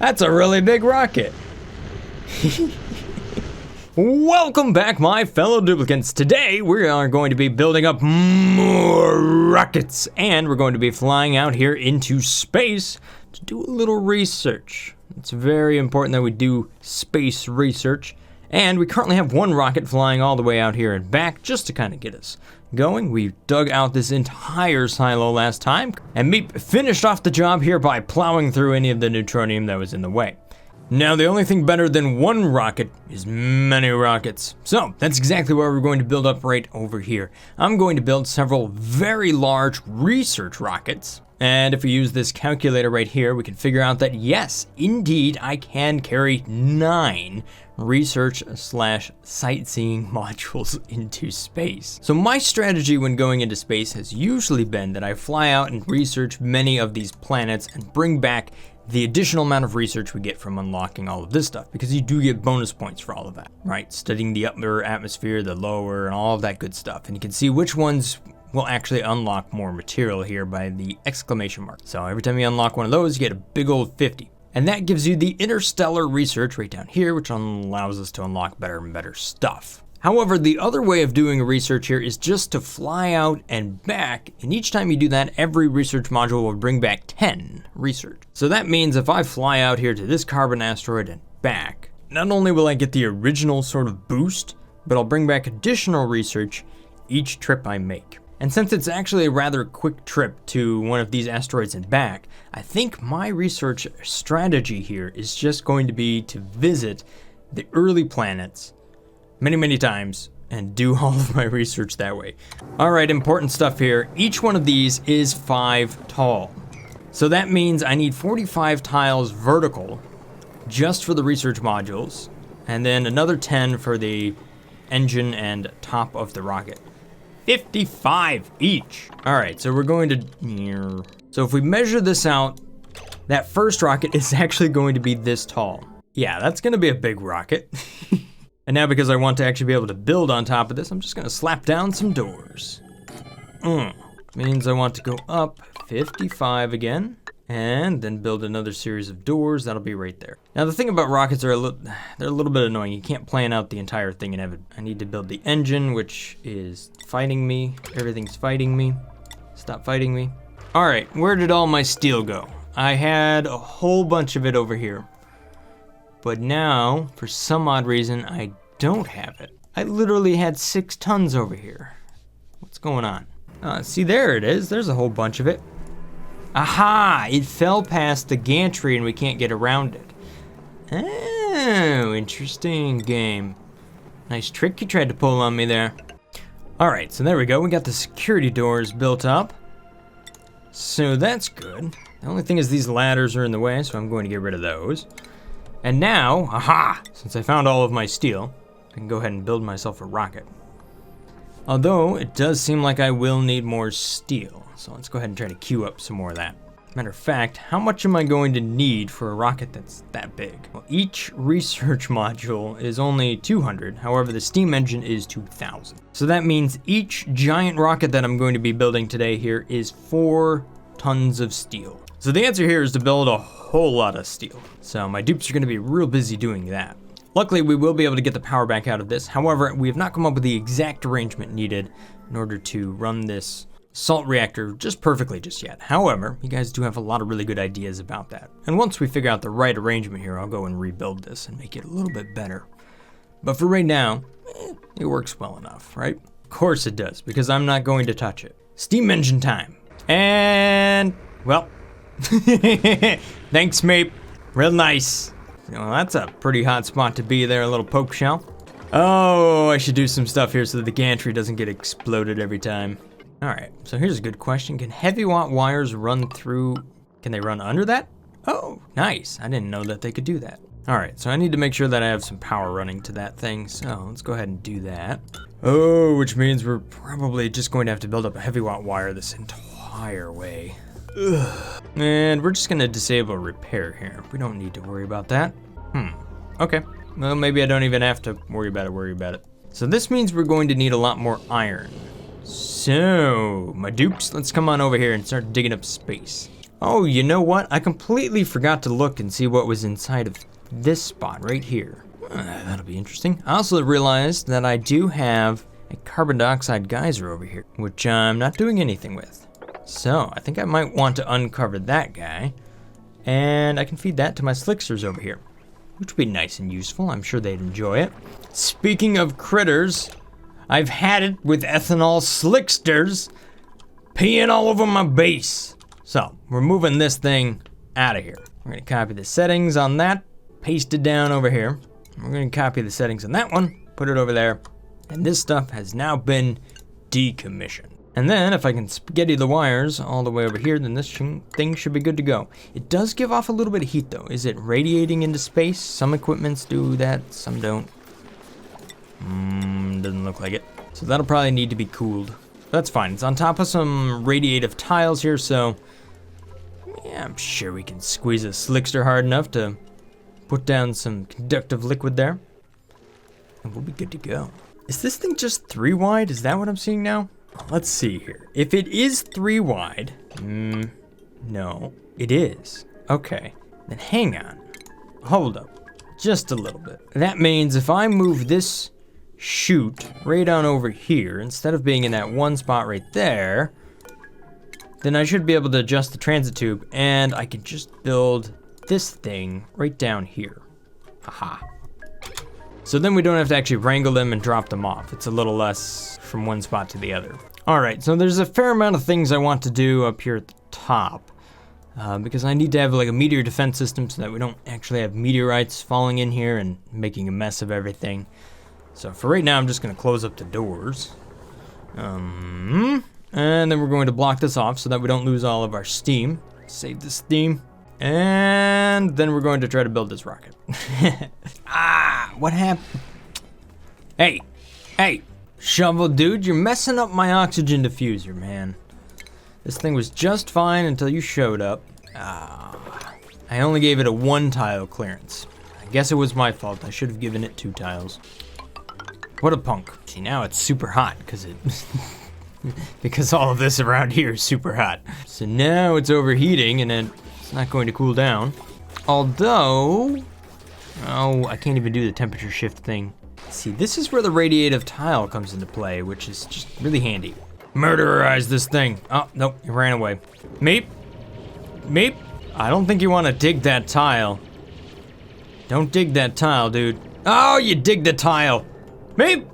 That's a really big rocket. Welcome back, my fellow duplicants. Today, we are going to be building up more rockets, and we're going to be flying out here into space to do a little research. It's very important that we do space research, and we currently have one rocket flying all the way out here and back just to kind of get us going. We dug out this entire silo last time, and Meep finished off the job here by plowing through any of the neutronium that was in the way. Now, the only thing better than one rocket is many rockets. So, that's exactly what we're going to build up right over here. I'm going to build several very large research rockets. And if we use this calculator right here, we can figure out that yes, indeed, I can carry 9 research/sightseeing modules into space. So my strategy when going into space has usually been that I fly out and research many of these planets and bring back the additional amount of research we get from unlocking all of this stuff, because you do get bonus points for all of that, right? Studying the upper atmosphere, the lower, and all of that good stuff. And you can see which ones will actually unlock more material here by the exclamation mark. So every time you unlock one of those, you get a big old 50. And that gives you the interstellar research right down here, which allows us to unlock better and better stuff. However, the other way of doing research here is just to fly out and back, and each time you do that, every research module will bring back 10 research. So that means if I fly out here to this carbon asteroid and back, not only will I get the original sort of boost, but I'll bring back additional research each trip I make. And since it's actually a rather quick trip to one of these asteroids and back, I think my research strategy here is just going to be to visit the early planets many times and do all of my research that way. All right, important stuff here. Each one of these is 5 tall. So that means I need 45 tiles vertical just for the research modules, and then another 10 for the engine and top of the rocket. 55 each. All right, so we're going to, so if we measure this out, that first rocket is actually going to be this tall. Yeah, that's gonna be a big rocket. And now because I want to actually be able to build on top of this, I'm just gonna slap down some doors. Means I want to go up 55 again, and then build another series of doors. That'll be right there. Now the thing about rockets, they're a little bit annoying. You can't plan out the entire thing and have it. I need to build the engine, which is fighting me. Everything's fighting me. Stop fighting me. All right, where did all my steel go? I had a whole bunch of it over here. But now, for some odd reason, I don't have it. I literally had 6 tons over here. What's going on? See, there it is. There's a whole bunch of it. Aha! It fell past the gantry and we can't get around it. Oh, interesting game. Nice trick you tried to pull on me there. All right, so there we go. We got the security doors built up. So that's good. The only thing is these ladders are in the way, so I'm going to get rid of those. And now, aha, since I found all of my steel, I can go ahead and build myself a rocket. Although, it does seem like I will need more steel. So let's go ahead and try to queue up some more of that. Matter of fact, how much am I going to need for a rocket that's that big? Well, each research module is only 200. However, the steam engine is 2,000. So that means each giant rocket that I'm going to be building today here is 4 tons of steel. So the answer here is to build a whole lot of steel. So my dupes are going to be real busy doing that. Luckily, we will be able to get the power back out of this. However, we have not come up with the exact arrangement needed in order to run this salt reactor just perfectly just yet. However, you guys do have a lot of really good ideas about that. And once we figure out the right arrangement here, I'll go and rebuild this and make it a little bit better. But for right now, it works well enough, right? Of course it does, because I'm not going to touch it. Steam engine time. And, well, thanks, mate. Real nice. Well, that's a pretty hot spot to be there, a little poke shell. Oh, I should do some stuff here so that the gantry doesn't get exploded every time. All right, so here's a good question. Can heavy watt wires run through, can they run under that? Oh, nice. I didn't know that they could do that. All right, so I need to make sure that I have some power running to that thing. So let's go ahead and do that. Oh, which means we're probably just going to have to build up a heavy watt wire this entire way. Ugh. And we're just gonna disable repair here. We don't need to worry about that. Okay. Well, maybe I don't even have to worry about it. So this means we're going to need a lot more iron. So, my dupes, let's come on over here and start digging up space. Oh, you know what? I completely forgot to look and see what was inside of this spot right here. That'll be interesting. I also realized that I do have a carbon dioxide geyser over here, which I'm not doing anything with. So I think I might want to uncover that guy, and I can feed that to my slicksters over here, which would be nice and useful. I'm sure they'd enjoy it. Speaking of critters, I've had it with ethanol slicksters peeing all over my base. So we're moving this thing out of here. We're gonna copy the settings on that, paste it down over here. We're gonna copy the settings on that one, put it over there, and this stuff has now been decommissioned. And then if I can spaghetti the wires all the way over here, then this thing should be good to go. It does give off a little bit of heat though. Is it radiating into space? Some equipments do that, some don't. Doesn't look like it. So that'll probably need to be cooled. That's fine. It's on top of some radiative tiles here, so yeah, I'm sure we can squeeze a slickster hard enough to put down some conductive liquid there, and we'll be good to go. Is this thing just 3 wide? Is that what I'm seeing now? Let's see here. If it is 3 wide, no, it is. Okay, then hang on. Hold up, just a little bit. That means if I move this chute right on over here, instead of being in that one spot right there, then I should be able to adjust the transit tube, and I can just build this thing right down here. Haha. So then we don't have to actually wrangle them and drop them off. It's a little less from one spot to the other. All right, so there's a fair amount of things I want to do up here at the top, because I need to have like a meteor defense system so that we don't actually have meteorites falling in here and making a mess of everything. So for right now, I'm just gonna close up the doors. And then we're going to block this off so that we don't lose all of our steam. Save the steam. And then we're going to try to build this rocket. What happened? Hey, shovel dude, you're messing up my oxygen diffuser, man. This thing was just fine until you showed up. I only gave it a 1 tile clearance. I guess it was my fault. I should have given it 2 tiles. What a punk. See, now it's super hot because because all of this around here is super hot. So now it's overheating and then it's not going to cool down. Although, oh, I can't even do the temperature shift thing. See, this is where the radiative tile comes into play, which is just really handy. Murderize this thing. Oh, nope, you ran away. Meep. I don't think you want to dig that tile. Don't dig that tile, dude. Oh, you dig the tile. Meep.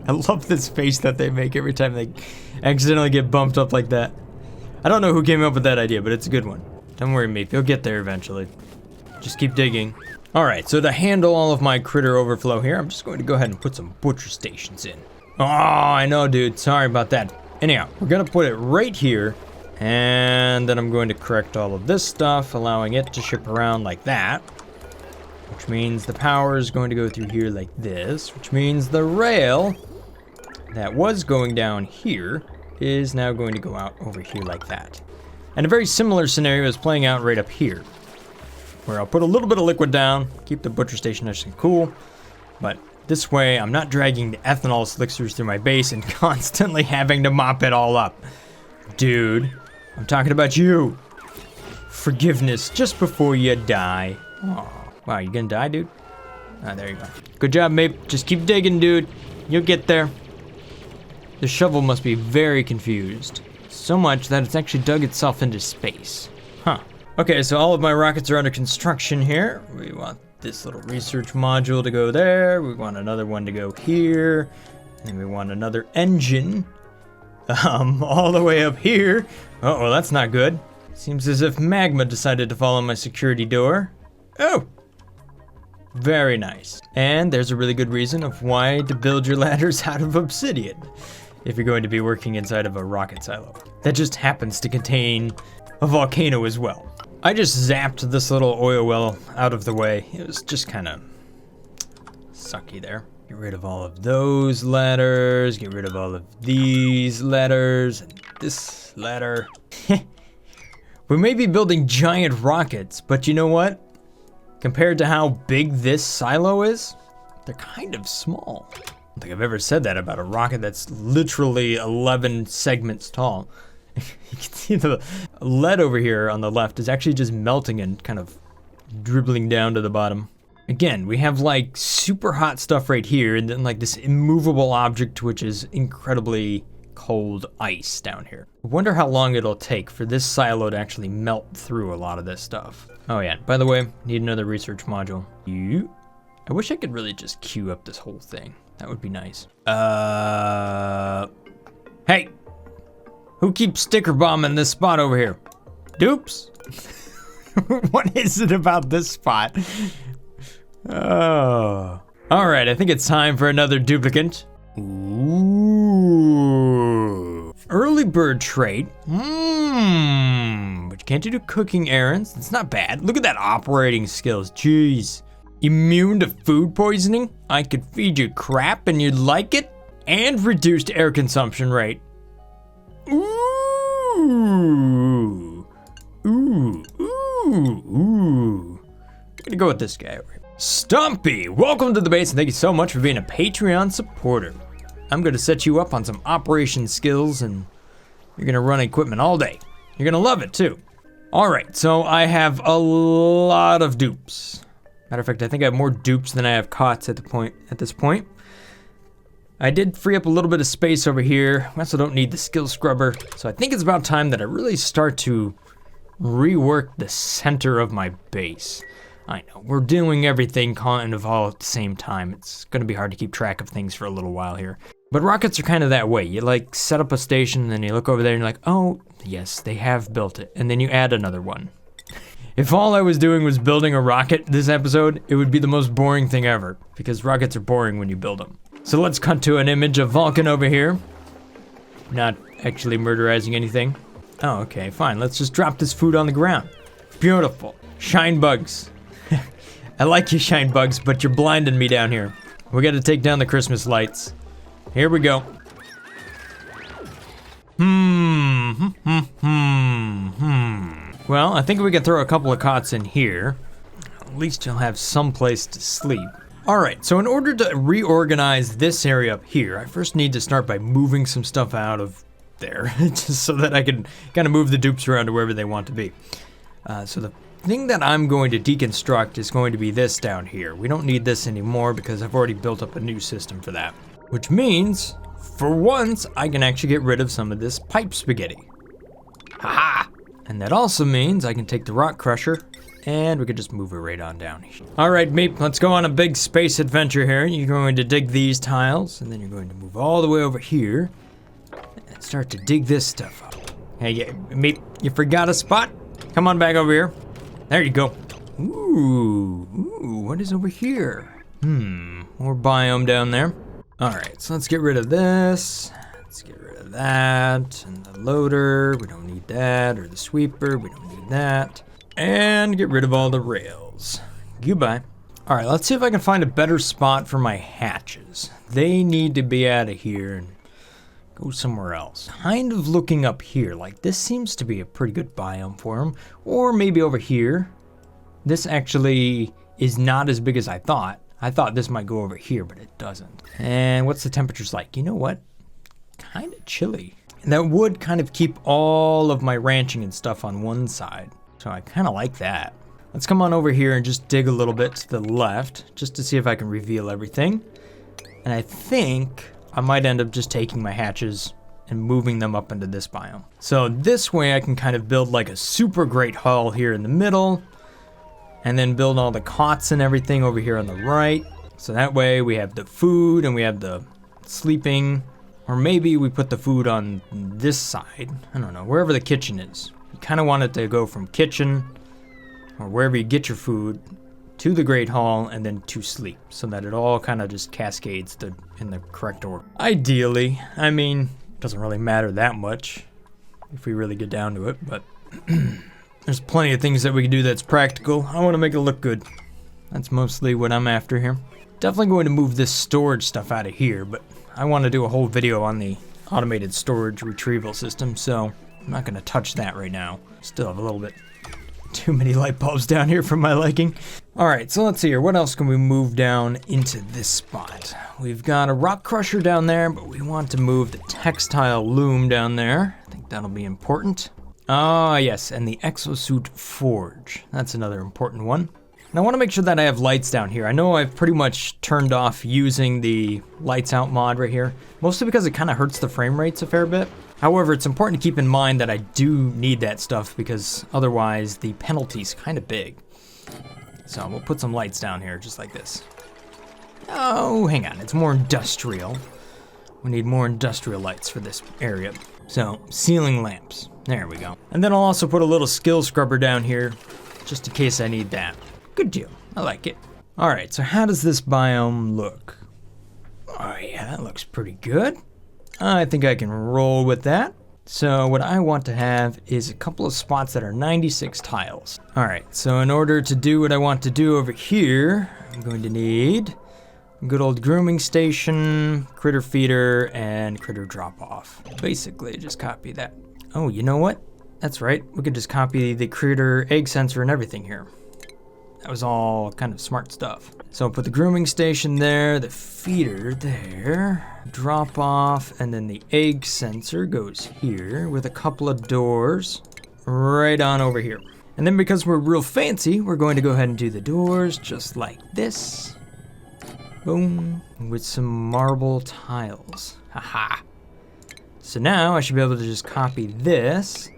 I love this face that they make every time they accidentally get bumped up like that. I don't know who came up with that idea, but it's a good one. Don't worry, Meep, you'll get there eventually. Just keep digging. All right, so to handle all of my critter overflow here, I'm just going to go ahead and put some butcher stations in. Oh, I know, dude, sorry about that. Anyhow, we're gonna put it right here, and then I'm going to correct all of this stuff, allowing it to ship around like that. Which means the power is going to go through here like this, which means the rail that was going down here is now going to go out over here like that. And a very similar scenario is playing out right up here, where I'll put a little bit of liquid down, keep the butcher station nice and cool, but this way I'm not dragging the ethanol slicksters through my base and constantly having to mop it all up. Dude, I'm talking about you. Forgiveness just before you die. Aw. Wow, you gonna die, dude? Ah, there you go. Good job, Mape. Just keep digging, dude. You'll get there. The shovel must be very confused. So much that it's actually dug itself into space. Huh. Okay, so all of my rockets are under construction here. We want this little research module to go there. We want another one to go here. And we want another engine. All the way up here. Uh-oh, that's not good. Seems as if magma decided to follow my security door. Oh! Very nice. And there's a really good reason of why to build your ladders out of obsidian if you're going to be working inside of a rocket silo. That just happens to contain a volcano as well. I just zapped this little oil well out of the way. It was just kind of sucky there. Get rid of all of those ladders, get rid of all of these ladders, and this ladder. We may be building giant rockets, but you know what? Compared to how big this silo is, they're kind of small. I don't think I've ever said that about a rocket that's literally 11 segments tall. You can see the lead over here on the left is actually just melting and kind of dribbling down to the bottom. Again, we have like super hot stuff right here, and then like this immovable object which is incredibly cold ice down here. I wonder how long it'll take for this silo to actually melt through a lot of this stuff. Oh yeah, by the way, need another research module. I wish I could really just queue up this whole thing. That would be nice. Hey! Who keeps sticker bombing this spot over here? Dupes? What is it about this spot? Oh. Alright, I think it's time for another duplicate. Ooh. Early bird trait. But you can't do cooking errands. It's not bad. Look at that operating skills. Jeez. Immune to food poisoning? I could feed you crap and you'd like it? And reduced air consumption rate. Ooh. Ooh. Ooh. I'm gonna go with this guy over here. Stumpy, welcome to the base and thank you so much for being a Patreon supporter. I'm gonna set you up on some operation skills and you're gonna run equipment all day. You're gonna love it too. All right, so I have a lot of dupes. Matter of fact, I think I have more dupes than I have cots at this point. I did free up a little bit of space over here. I also don't need the skill scrubber. So I think it's about time that I really start to rework the center of my base. I know, we're doing everything kind of all at the same time. It's gonna be hard to keep track of things for a little while here. But rockets are kind of that way. You like set up a station and then you look over there and you're like, oh, yes, they have built it. And then you add another one. If all I was doing was building a rocket this episode, it would be the most boring thing ever, because rockets are boring when you build them. So let's cut to an image of Vulcan over here. Not actually murderizing anything. Oh, okay, fine. Let's just drop this food on the ground. Beautiful. Shine bugs. I like you, shine bugs, but you're blinding me down here. We gotta take down the Christmas lights. Here we go. Well, I think we can throw a couple of cots in here. At least you'll have some place to sleep. All right, so in order to reorganize this area up here, I first need to start by moving some stuff out of there, just so that I can kind of move the dupes around to wherever they want to be. So the thing that I'm going to deconstruct is going to be this down here. We don't need this anymore because I've already built up a new system for that. Which means, for once, I can actually get rid of some of this pipe spaghetti. Haha! And that also means I can take the rock crusher and we could just move it right on down here. All right, Meep, let's go on a big space adventure here. You're going to dig these tiles and then you're going to move all the way over here and start to dig this stuff up. Hey, Meep, you forgot a spot? Come on back over here. There you go. Ooh, what is over here? More biome down there. All right, so let's get rid of this. Let's get rid of that, and the loader, we don't need that, or the sweeper, we don't need that. And get rid of all the rails. Goodbye. All right, let's see if I can find a better spot for my hatches. They need to be out of here and go somewhere else. Kind of looking up here, like this seems to be a pretty good biome for them. Or maybe over here. This actually is not as big as I thought. I thought this might go over here, but it doesn't. And what's the temperatures like? You know what? Kind of chilly. And that would kind of keep all of my ranching and stuff on one side. So I kind of like that. Let's come on over here and just dig a little bit to the left, just to see if I can reveal everything. And I think I might end up just taking my hatches and moving them up into this biome. So this way I can kind of build like a super great hall here in the middle, and then build all the cots and everything over here on the right. So that way we have the food and we have the sleeping, or maybe we put the food on this side. I don't know, wherever the kitchen is. You kind of want it to go from kitchen, or wherever you get your food, to the Great Hall, and then to sleep, so that it all kind of just cascades in the correct order. Ideally, I mean, it doesn't really matter that much if we really get down to it, but there's plenty of things that we can do that's practical. I want to make it look good. That's mostly what I'm after here. Definitely going to move this storage stuff out of here, but I want to do a whole video on the automated storage retrieval system, so I'm not going to touch that right now. Still have a little bit too many light bulbs down here for my liking. All right, so let's see here. What else can we move down into this spot? we've got a rock crusher down there, but we want to move the textile loom down there. I think that'll be important. Ah, yes, and the exosuit forge. That's another important one. And I want to make sure that I have lights down here. I know I've pretty much turned off using the lights out mod right here, mostly because it kind of hurts the frame rates a fair bit. However, it's important to keep in mind that I do need that stuff because otherwise the penalty's kind of big. So we'll put some lights down here just like this. Oh, hang on, it's more industrial. We need more industrial lights for this area. So, ceiling lamps. There we go. And then I'll also put a little skill scrubber down here, just in case I need that. Good deal. I like it. Alright, so how does this biome look? Oh yeah, that looks pretty good. I think I can roll with that. So what I want to have is a couple of spots that are 96 tiles. Alright, so in order to do what I want to do over here, I'm going to need a good old grooming station, critter feeder, and critter drop-off. Basically, just copy that. Oh, you know what? That's right. We could just copy the critter egg sensor and everything here. That was all kind of smart stuff. So I'll put the grooming station there, the feeder there, drop off, and then the egg sensor goes here with a couple of doors right on over here. And then because we're real fancy, we're going to go ahead and do the doors just like this. Boom, with some marble tiles. Haha. So now I should be able to just copy this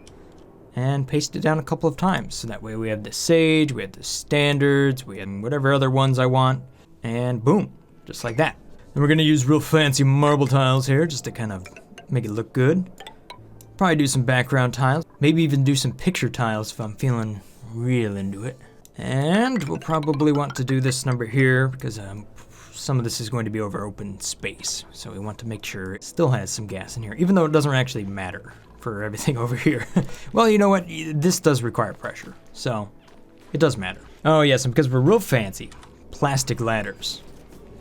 and paste it down a couple of times. So that way we have the sage, we have the standards, we have whatever other ones I want, and boom, just like that. And we're gonna use real fancy marble tiles here just to kind of make it look good. Probably do some background tiles, maybe even do some picture tiles if I'm feeling real into it. And we'll probably want to do this number here because some of this is going to be over open space. So we want to make sure it still has some gas in here, even though it doesn't actually matter for everything over here. Well, you know what? This does require pressure, so it does matter. Oh yes, and because we're real fancy, plastic ladders,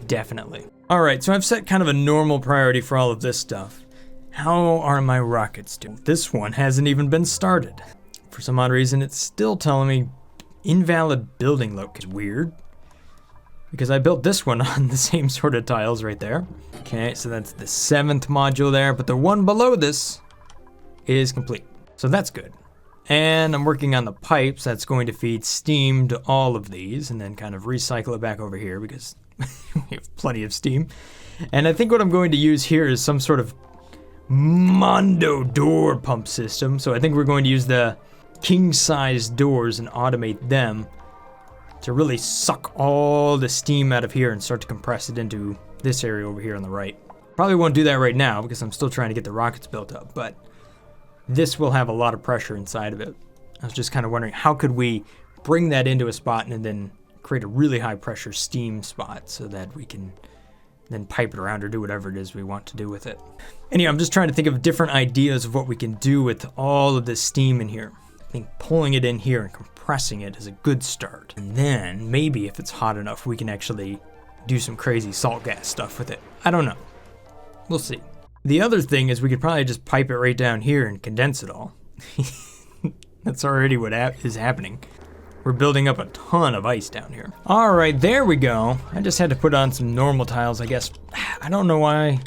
definitely. All right, so I've set kind of a normal priority for all of this stuff. How are my rockets doing? This one hasn't even been started. For some odd reason, it's still telling me invalid building look. Is weird, because I built this one on the same sort of tiles right there. Okay, so that's the 7th module there, but the one below this is complete. So that's good. And I'm working on the pipes that's going to feed steam to all of these and then kind of recycle it back over here because we have plenty of steam. And I think what I'm going to use here is some sort of Mondo door pump system. So I think we're going to use the king-size doors and automate them to really suck all the steam out of here and start to compress it into this area over here on the right. Probably won't do that right now because I'm still trying to get the rockets built up, but this will have a lot of pressure inside of it. I was just kind of wondering how could we bring that into a spot and then create a really high pressure steam spot so that we can then pipe it around or do whatever it is we want to do with it. Anyway, I'm just trying to think of different ideas of what we can do with all of this steam in here. I think pulling it in here and compressing it is a good start. And then maybe if it's hot enough, we can actually do some crazy salt gas stuff with it. I don't know. We'll see. The other thing is we could probably just pipe it right down here and condense it all. That's already what is happening. We're building up a ton of ice down here. All right, there we go. I just had to put on some normal tiles, I guess. I don't know why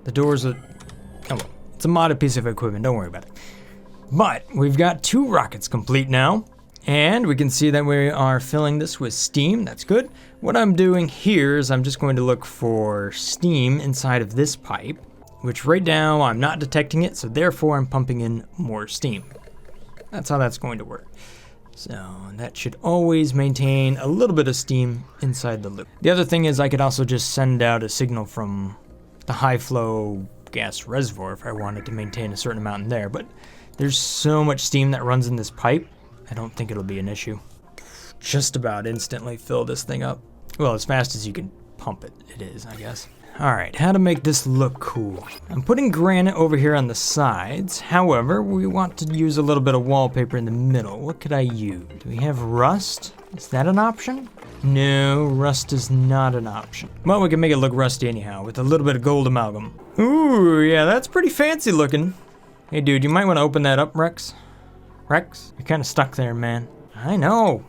the doors are... Oh, well, it's a modded piece of equipment, don't worry about it. But we've got 2 rockets complete now. And we can see that we are filling this with steam. That's good. What I'm doing here is I'm just going to look for steam inside of this pipe, which right now I'm not detecting it, so therefore I'm pumping in more steam. That's how that's going to work. So that should always maintain a little bit of steam inside the loop. The other thing is I could also just send out a signal from the high flow gas reservoir if I wanted to maintain a certain amount in there, but there's so much steam that runs in this pipe, I don't think it'll be an issue. Just about instantly fill this thing up. Well, as fast as you can pump it, it is, I guess. All right, how to make this look cool. I'm putting granite over here on the sides. However, we want to use a little bit of wallpaper in the middle. What could I use? Do we have rust? Is that an option? No, rust is not an option. Well, we can make it look rusty anyhow with a little bit of gold amalgam. Ooh, yeah, that's pretty fancy looking. Hey, dude, you might want to open that up, Rex. Rex, you're kind of stuck there, man. I know.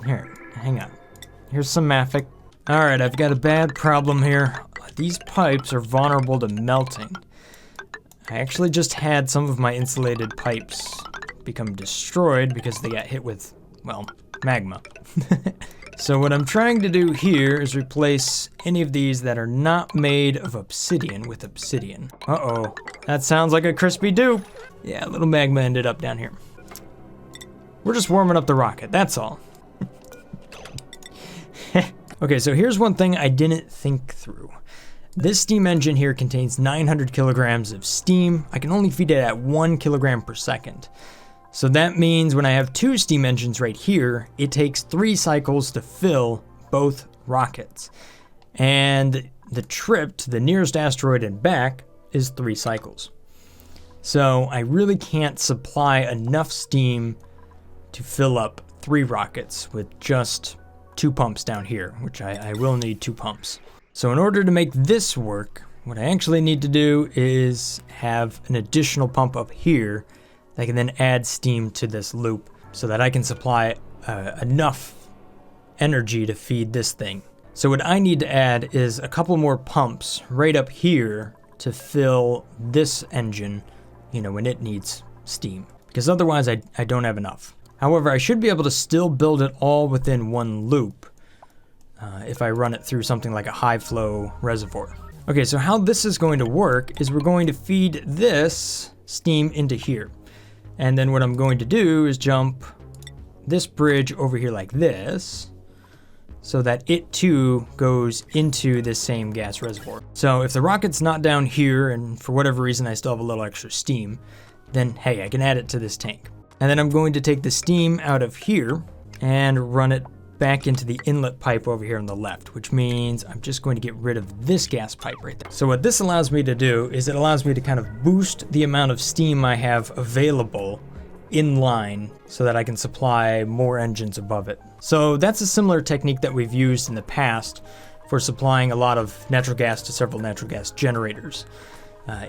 Here, hang on. Here's some Maffic. All right, I've got a bad problem here. These pipes are vulnerable to melting. I actually just had some of my insulated pipes become destroyed because they got hit with, well, magma. So what I'm trying to do here is replace any of these that are not made of obsidian with obsidian. Uh-oh, that sounds like a crispy dupe. Yeah, a little magma ended up down here. We're just warming up the rocket, that's all. Okay, so here's one thing I didn't think through. This steam engine here contains 900 kilograms of steam. I can only feed it at 1 kilogram per second. So that means when I have 2 steam engines right here, it takes 3 cycles to fill both rockets. And the trip to the nearest asteroid and back is 3 cycles. So I really can't supply enough steam to fill up 3 rockets with just 2 pumps down here, which I will need 2 pumps. So in order to make this work, what I actually need to do is have an additional pump up here that can then add steam to this loop so that I can supply enough energy to feed this thing. So what I need to add is a couple more pumps right up here to fill this engine, you know, when it needs steam, because otherwise I don't have enough. However, I should be able to still build it all within one loop if I run it through something like a high flow reservoir. Okay, so how this is going to work is we're going to feed this steam into here. And then what I'm going to do is jump this bridge over here like this, so that it too goes into this same gas reservoir. So if the rocket's not down here and for whatever reason I still have a little extra steam, then hey, I can add it to this tank. And then I'm going to take the steam out of here and run it back into the inlet pipe over here on the left, which means I'm just going to get rid of this gas pipe right there. So what this allows me to do is it allows me to kind of boost the amount of steam I have available in line so that I can supply more engines above it. So that's a similar technique that we've used in the past for supplying a lot of natural gas to several natural gas generators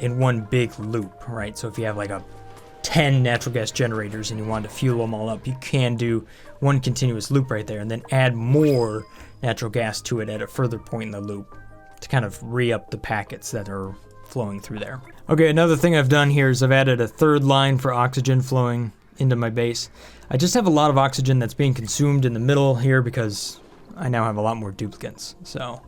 in one big loop, right? So if you have like 10 natural gas generators and you want to fuel them all up, you can do one continuous loop right there and then add more natural gas to it at a further point in the loop to kind of re-up the packets that are flowing through there. Okay, another thing I've done here is I've added a third line for oxygen flowing into my base. I just have a lot of oxygen that's being consumed in the middle here because I now have a lot more duplicates. So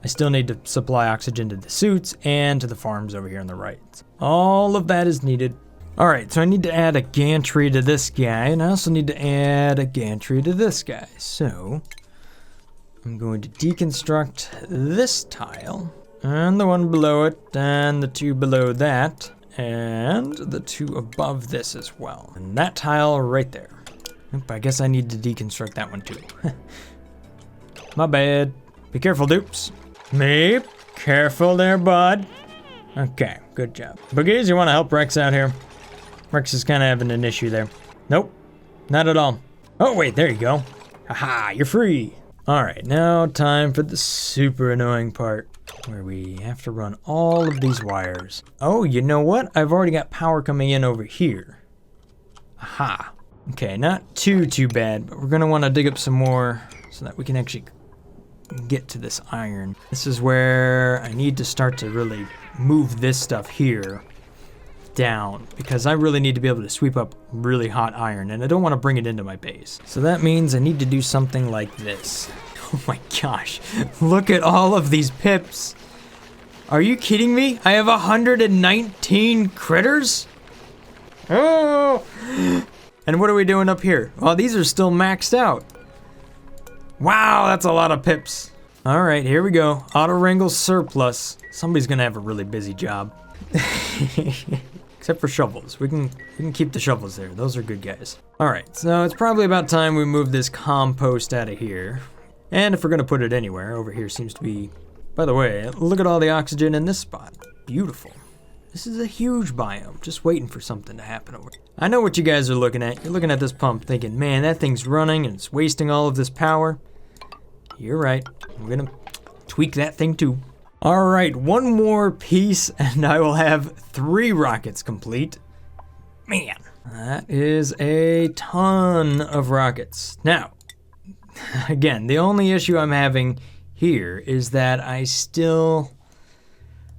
I still need to supply oxygen to the suits and to the farms over here on the right. All of that is needed. Alright, so I need to add a gantry to this guy, and I also need to add a gantry to this guy. So I'm going to deconstruct this tile, and the one below it, and the 2 below that, and the 2 above this as well. And that tile right there. Oop, I guess I need to deconstruct that one too. My bad. Be careful, dupes. Meep, careful there, bud. Okay, good job. Boogies, you want to help Rex out here? Rex is kind of having an issue there. Nope, not at all. Oh, wait, there you go. Haha, you're free. All right, now time for the super annoying part where we have to run all of these wires. Oh, you know what? I've already got power coming in over here. Aha. Okay, not too bad, but we're gonna want to dig up some more so that we can actually get to this iron. This is where I need to start to really move this stuff here down, because I really need to be able to sweep up really hot iron, and I don't want to bring it into my base. So that means I need to do something like this. Oh my gosh, look at all of these pips. Are you kidding me? I have 119 critters? Oh! And what are we doing up here? Oh, these are still maxed out. Wow, that's a lot of pips. All right, here we go. Auto wrangle surplus. Somebody's gonna have a really busy job. Except for shovels. We can keep the shovels there. Those are good guys. All right, so it's probably about time we move this compost out of here. And if we're gonna put it anywhere, over here seems to be... By the way, look at all the oxygen in this spot. Beautiful. This is a huge biome, just waiting for something to happen over here. I know what you guys are looking at. You're looking at this pump thinking, man, that thing's running and it's wasting all of this power. You're right. I'm gonna tweak that thing too. All right, one more piece and I will have 3 rockets complete. Man, that is a ton of rockets. Now, again, the only issue I'm having here is that I still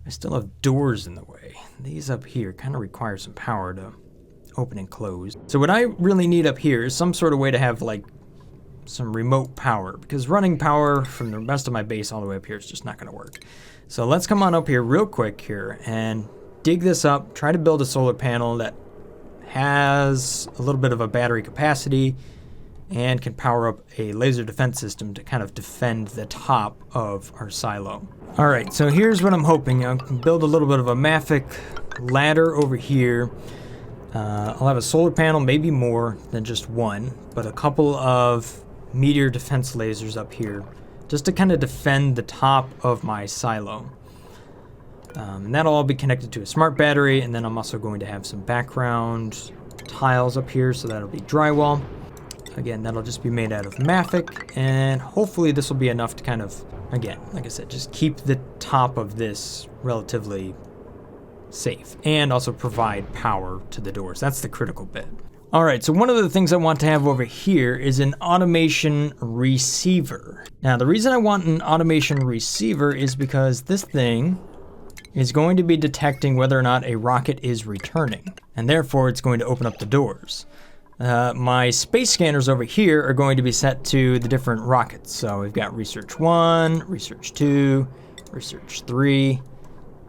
have doors in the way. These up here kind of require some power to open and close. So what I really need up here is some sort of way to have like some remote power, because running power from the rest of my base all the way up here is just not going to work. So let's come on up here real quick here and dig this up, try to build a solar panel that has a little bit of a battery capacity and can power up a laser defense system to kind of defend the top of our silo. All right, so here's what I'm hoping. I can build a little bit of a mafic ladder over here. I'll have a solar panel, maybe more than just one, but a couple of meteor defense lasers up here just to kind of defend the top of my silo. And that'll all be connected to a smart battery, and then I'm also going to have some background tiles up here, so that'll be drywall. Again, that'll just be made out of mafic, and hopefully this will be enough to kind of, again, like I said, just keep the top of this relatively safe and also provide power to the doors. That's the critical bit. All right, so one of the things I want to have over here is an automation receiver. Now, the reason I want an automation receiver is because this thing is going to be detecting whether or not a rocket is returning, and therefore it's going to open up the doors. My space scanners over here are going to be set to the different rockets. So we've got Research 1, Research 2, Research 3,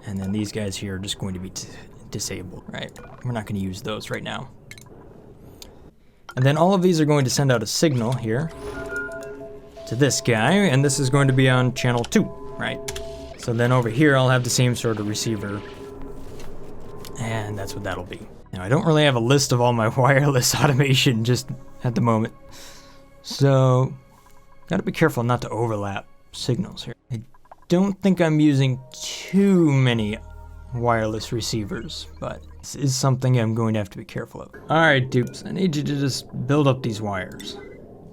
and then these guys here are just going to be disabled, right? We're not going to use those right now. And then all of these are going to send out a signal here to this guy, and this is going to be on channel 2, right? So then over here I'll have the same sort of receiver, and that's what that'll be. Now I don't really have a list of all my wireless automation just at the moment, so gotta be careful not to overlap signals here. I don't think I'm using too many wireless receivers, but this is something I'm going to have to be careful of. All right, dupes, I need you to just build up these wires.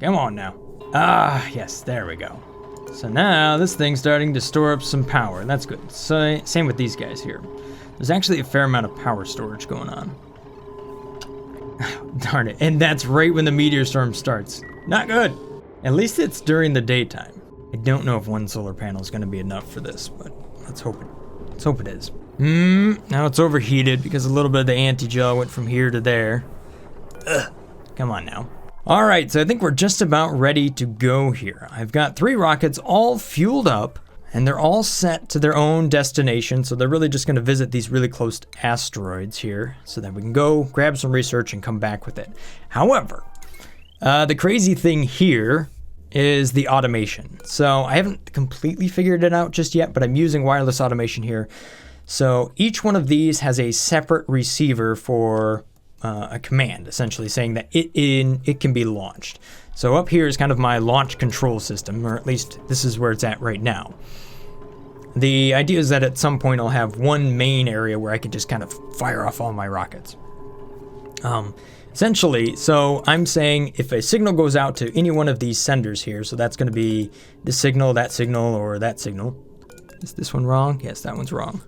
Come on now. Ah, yes, there we go. So now this thing's starting to store up some power. That's good. So same with these guys here. There's actually a fair amount of power storage going on. Darn it. And that's right when the meteor storm starts. Not good. At least it's during the daytime. I don't know if one solar panel is going to be enough for this, but let's hope it is. Now it's overheated because a little bit of the anti-gel went from here to there. Ugh. Come on now. All right, so I think we're just about ready to go here. I've got 3 rockets all fueled up, and they're all set to their own destination, so they're really just going to visit these really close asteroids here so that we can go grab some research and come back with it. However, the crazy thing here is the automation. So I haven't completely figured it out just yet, but I'm using wireless automation here. So each one of these has a separate receiver for a command, essentially saying that it can be launched. So up here is kind of my launch control system, or at least this is where it's at right now. The idea is that at some point I'll have one main area where I can just kind of fire off all my rockets. Essentially, so I'm saying if a signal goes out to any one of these senders here, so that's going to be this signal, or that signal. Is this one wrong? Yes, that one's wrong.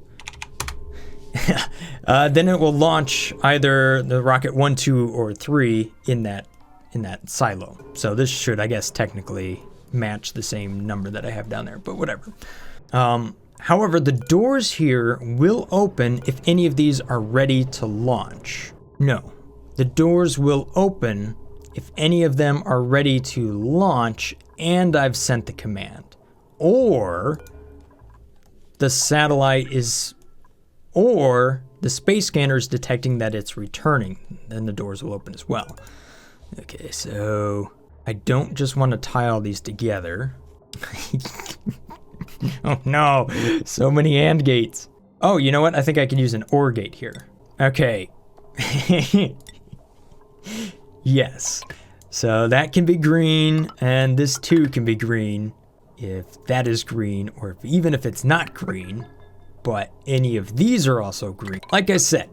Then it will launch either the rocket 1, 2, or 3 in that silo. So this should, I guess, technically match the same number that I have down there, but whatever. However, the doors here will open if any of these are ready to launch. No, the doors will open if any of them are ready to launch and I've sent the command. Or the satellite is... or the space scanner is detecting that it's returning, then the doors will open as well. Okay, so I don't just want to tie all these together. Oh no, so many AND gates. Oh, you know what? I think I can use an OR gate here. Okay. Yes. So that can be green, and this too can be green if that is green, or even if it's not green. But any of these are also green. Like I said,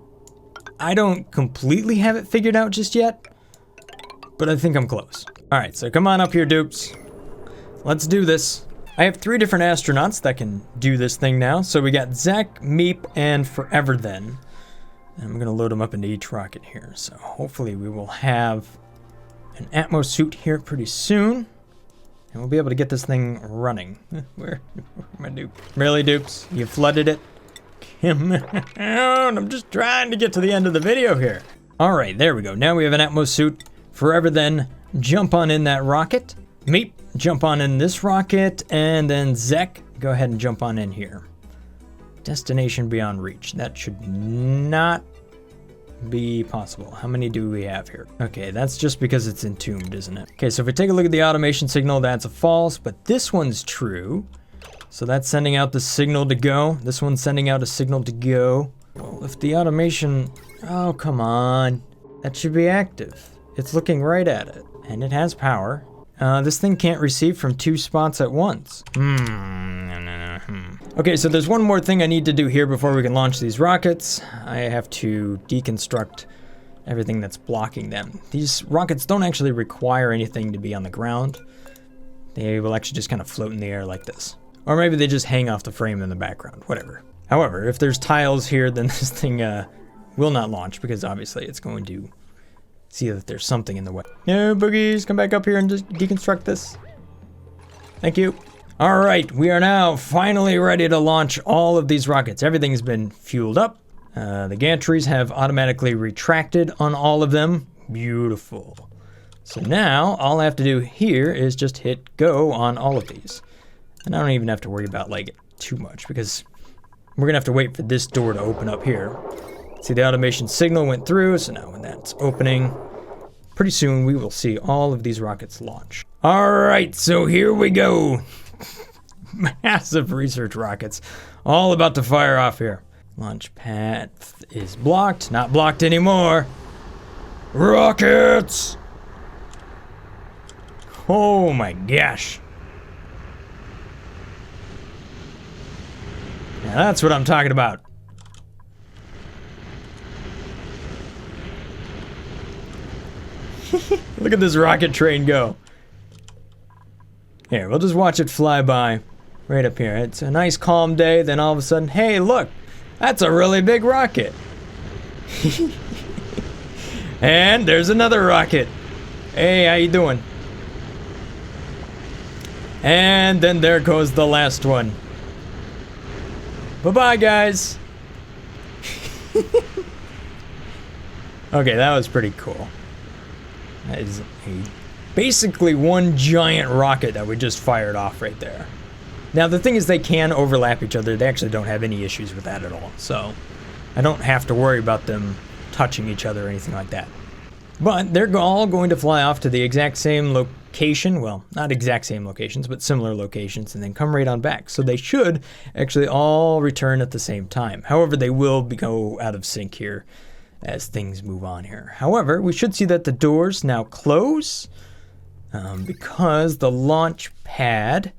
I don't completely have it figured out just yet, but I think I'm close. All right, so come on up here, dupes. Let's do this. I have 3 different astronauts that can do this thing now. So we got Zach, Meep, and Forever Then. And I'm gonna load them up into each rocket here. So hopefully we will have an Atmos suit here pretty soon. and we'll be able to get this thing running. Where my dupe? Really, dupes? You flooded it? Come on, I'm just trying to get to the end of the video here. All right, there we go. Now we have an Atmos suit. Forever then, jump on in that rocket. Meep, jump on in this rocket, and then Zek, go ahead and jump on in here. Destination beyond reach. That should not be possible. How many do we have here? Okay, that's just because it's entombed, isn't it? Okay, so if we take a look at the automation signal, that's a false, but this one's true. So that's sending out the signal to go. This one's sending out a signal to go. Well, if the automation... Oh, come on. That should be active. It's looking right at it, and it has power. This thing can't receive from 2 spots at once. Okay, so there's one more thing I need to do here before we can launch these rockets. I have to deconstruct everything that's blocking them. These rockets don't actually require anything to be on the ground. They will actually just kind of float in the air like this. Or maybe they just hang off the frame in the background, whatever. However, if there's tiles here, then this thing will not launch because obviously it's going to see that there's something in the way. No, boogies, come back up here and just deconstruct this. Thank you. All right, we are now finally ready to launch all of these rockets. Everything's been fueled up. The gantries have automatically retracted on all of them. Beautiful. So now all I have to do here is just hit go on all of these. And I don't even have to worry about like too much because we're gonna have to wait for this door to open up here. See, the automation signal went through, so now when that's opening, pretty soon we will see all of these rockets launch. All right, so here we go. Massive research rockets, all about to fire off here. Launch path is blocked, not blocked anymore. Rockets! Oh my gosh. Now that's what I'm talking about. Look at this rocket train go. Here, we'll just watch it fly by right up here. It's a nice calm day, then all of a sudden, hey, look, that's a really big rocket. And there's another rocket. Hey, how you doing? And then there goes the last one. Bye-bye, guys. Okay, that was pretty cool. That is basically one giant rocket that we just fired off right there. Now, the thing is they can overlap each other. They actually don't have any issues with that at all. So I don't have to worry about them touching each other or anything like that. But they're all going to fly off to the exact same location. Well, not exact same locations, but similar locations, and then come right on back. So they should actually all return at the same time. However, they will go out of sync here as things move on here. However, we should see that the doors now close because the launch pad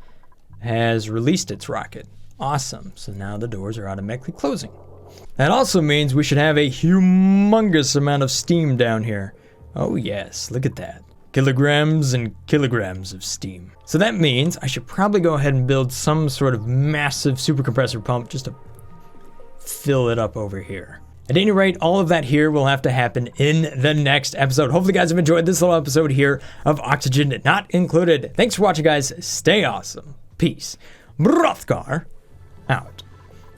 has released its rocket. Awesome. So now the doors are automatically closing. That also means we should have a humongous amount of steam down here. Oh yes, look at that. Kilograms and kilograms of steam. So that means I should probably go ahead and build some sort of massive super compressor pump just to fill it up over here. At any rate, all of that here will have to happen in the next episode. Hopefully you guys have enjoyed this little episode here of Oxygen Not Included. Thanks for watching, guys. Stay awesome. Peace. Brothgar out.